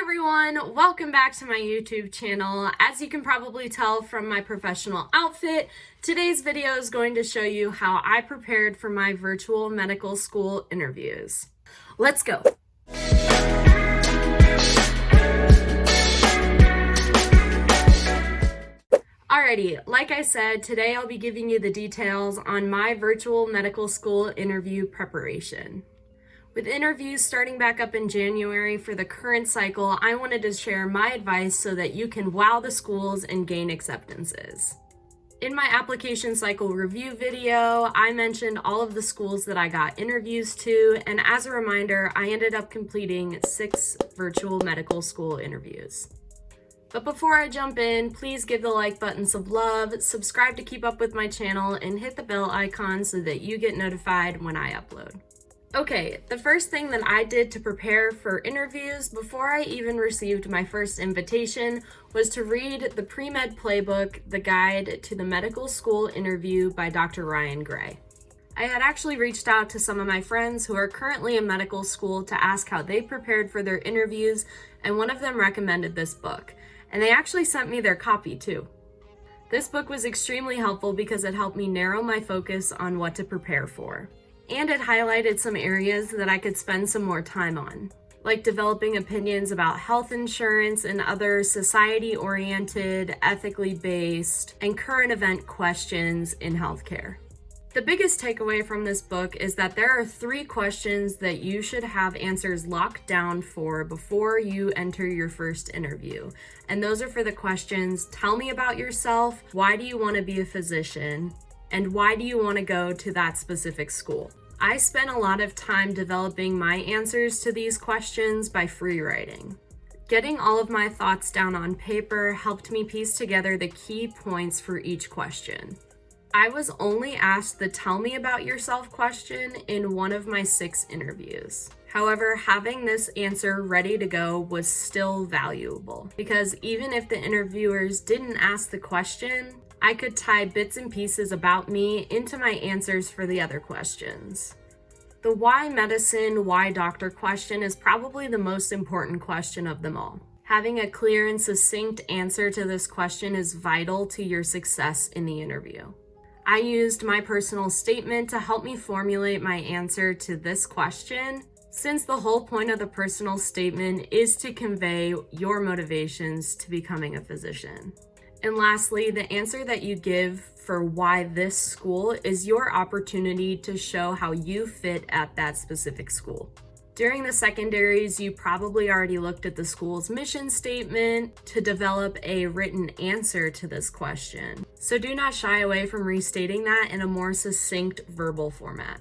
everyone, welcome back to my YouTube channel. As you can probably tell from my professional outfit, today's video is going to show you how I prepared for my virtual medical school interviews. Let's go. Alrighty, like I said, today I'll be giving you the details on my virtual medical school interview preparation. With interviews starting back up in January for the current cycle, I wanted to share my advice so that you can wow the schools and gain acceptances. In my application cycle review video, I mentioned all of the schools that I got interviews to, and as a reminder, I ended up completing 6 virtual medical school interviews. But before I jump in, please give the like button some love, subscribe to keep up with my channel, and hit the bell icon so that you get notified when I upload. Okay, the first thing that I did to prepare for interviews before I even received my first invitation was to read the Pre-Med Playbook, The Guide to the Medical School Interview by Dr. Ryan Gray. I had actually reached out to some of my friends who are currently in medical school to ask how they prepared for their interviews, and one of them recommended this book, and they actually sent me their copy too. This book was extremely helpful because it helped me narrow my focus on what to prepare for. And it highlighted some areas that I could spend some more time on, like developing opinions about health insurance and other society-oriented, ethically based, and current event questions in healthcare. The biggest takeaway from this book is that there are 3 questions that you should have answers locked down for before you enter your first interview. And those are for the questions, tell me about yourself, why do you want to be a physician, and why do you want to go to that specific school? I spent a lot of time developing my answers to these questions by free writing. Getting all of my thoughts down on paper helped me piece together the key points for each question. I was only asked the tell me about yourself question in one of my 6 interviews. However, having this answer ready to go was still valuable because even if the interviewers didn't ask the question, I could tie bits and pieces about me into my answers for the other questions. The why medicine, why doctor question is probably the most important question of them all. Having a clear and succinct answer to this question is vital to your success in the interview. I used my personal statement to help me formulate my answer to this question, since the whole point of the personal statement is to convey your motivations to becoming a physician. And lastly, the answer that you give for why this school is your opportunity to show how you fit at that specific school. During the secondaries, you probably already looked at the school's mission statement to develop a written answer to this question. So do not shy away from restating that in a more succinct verbal format.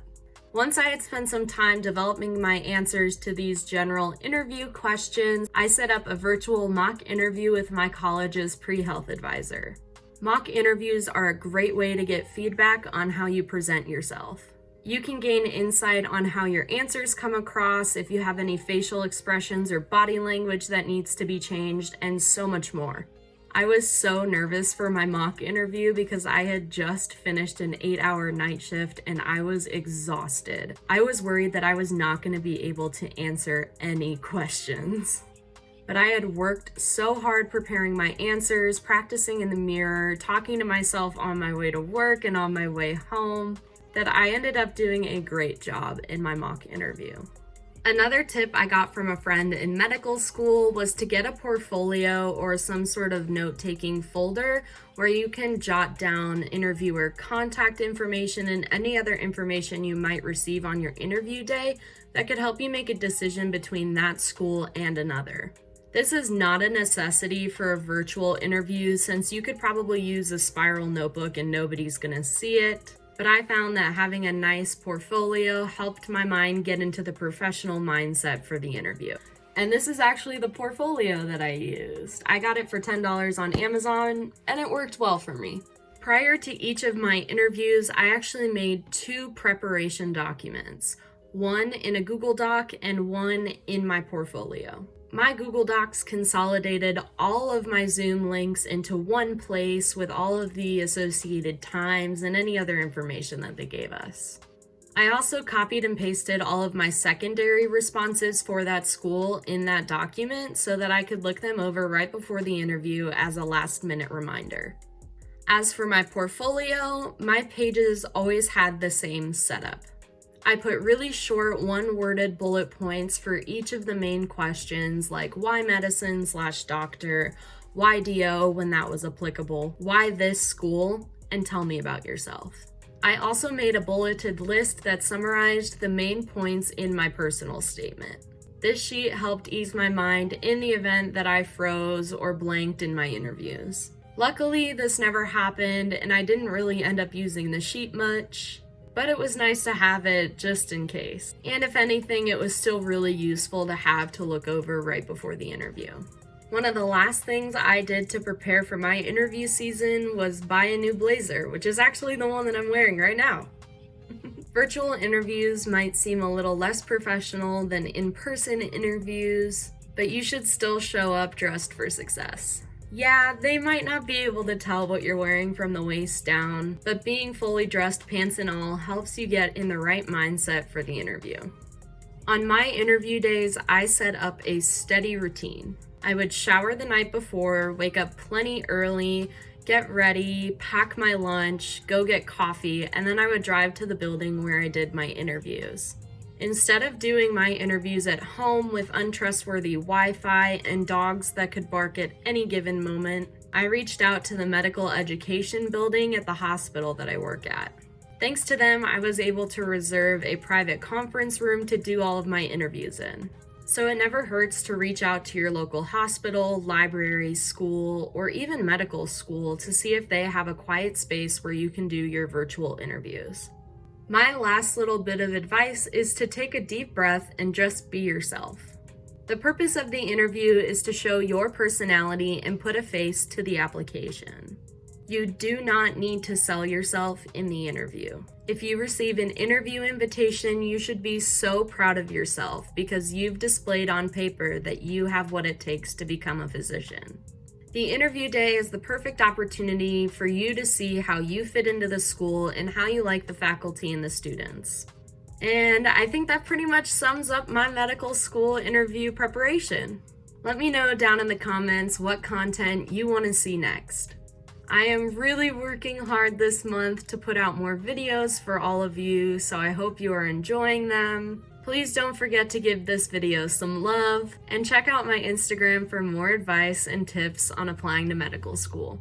Once I had spent some time developing my answers to these general interview questions, I set up a virtual mock interview with my college's pre-health advisor. Mock interviews are a great way to get feedback on how you present yourself. You can gain insight on how your answers come across, if you have any facial expressions or body language that needs to be changed, and so much more. I was so nervous for my mock interview because I had just finished an 8-hour night shift and I was exhausted. I was worried that I was not going to be able to answer any questions. But I had worked so hard preparing my answers, practicing in the mirror, talking to myself on my way to work and on my way home, that I ended up doing a great job in my mock interview. Another tip I got from a friend in medical school was to get a portfolio or some sort of note-taking folder where you can jot down interviewer contact information and any other information you might receive on your interview day that could help you make a decision between that school and another. This is not a necessity for a virtual interview since you could probably use a spiral notebook and nobody's gonna see it. But I found that having a nice portfolio helped my mind get into the professional mindset for the interview. And this is actually the portfolio that I used. I got it for $10 on Amazon, and it worked well for me. Prior to each of my interviews, I actually made 2 preparation documents, one in a Google Doc and one in my portfolio. My Google Docs consolidated all of my Zoom links into one place with all of the associated times and any other information that they gave us. I also copied and pasted all of my secondary responses for that school in that document so that I could look them over right before the interview as a last-minute reminder. As for my portfolio, my pages always had the same setup. I put really short one-worded bullet points for each of the main questions, like why medicine/doctor, why DO when that was applicable, why this school, and tell me about yourself. I also made a bulleted list that summarized the main points in my personal statement. This sheet helped ease my mind in the event that I froze or blanked in my interviews. Luckily, this never happened and I didn't really end up using the sheet much, but it was nice to have it just in case. And if anything, it was still really useful to have to look over right before the interview. One of the last things I did to prepare for my interview season was buy a new blazer, which is actually the one that I'm wearing right now. Virtual interviews might seem a little less professional than in-person interviews, but you should still show up dressed for success. Yeah, they might not be able to tell what you're wearing from the waist down, but being fully dressed, pants and all, helps you get in the right mindset for the interview. On my interview days, I set up a steady routine. I would shower the night before, wake up plenty early, get ready, pack my lunch, go get coffee, and then I would drive to the building where I did my interviews. Instead of doing my interviews at home with untrustworthy Wi-Fi and dogs that could bark at any given moment, I reached out to the medical education building at the hospital that I work at. Thanks to them, I was able to reserve a private conference room to do all of my interviews in. So it never hurts to reach out to your local hospital, library, school, or even medical school to see if they have a quiet space where you can do your virtual interviews. My last little bit of advice is to take a deep breath and just be yourself. The purpose of the interview is to show your personality and put a face to the application. You do not need to sell yourself in the interview. If you receive an interview invitation, you should be so proud of yourself because you've displayed on paper that you have what it takes to become a physician. The interview day is the perfect opportunity for you to see how you fit into the school and how you like the faculty and the students. And I think that pretty much sums up my medical school interview preparation. Let me know down in the comments what content you want to see next. I am really working hard this month to put out more videos for all of you, so I hope you are enjoying them. Please don't forget to give this video some love and check out my Instagram for more advice and tips on applying to medical school.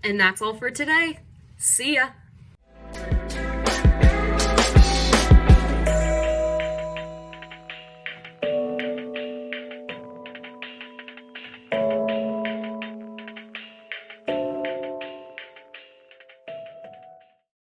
And that's all for today. See ya!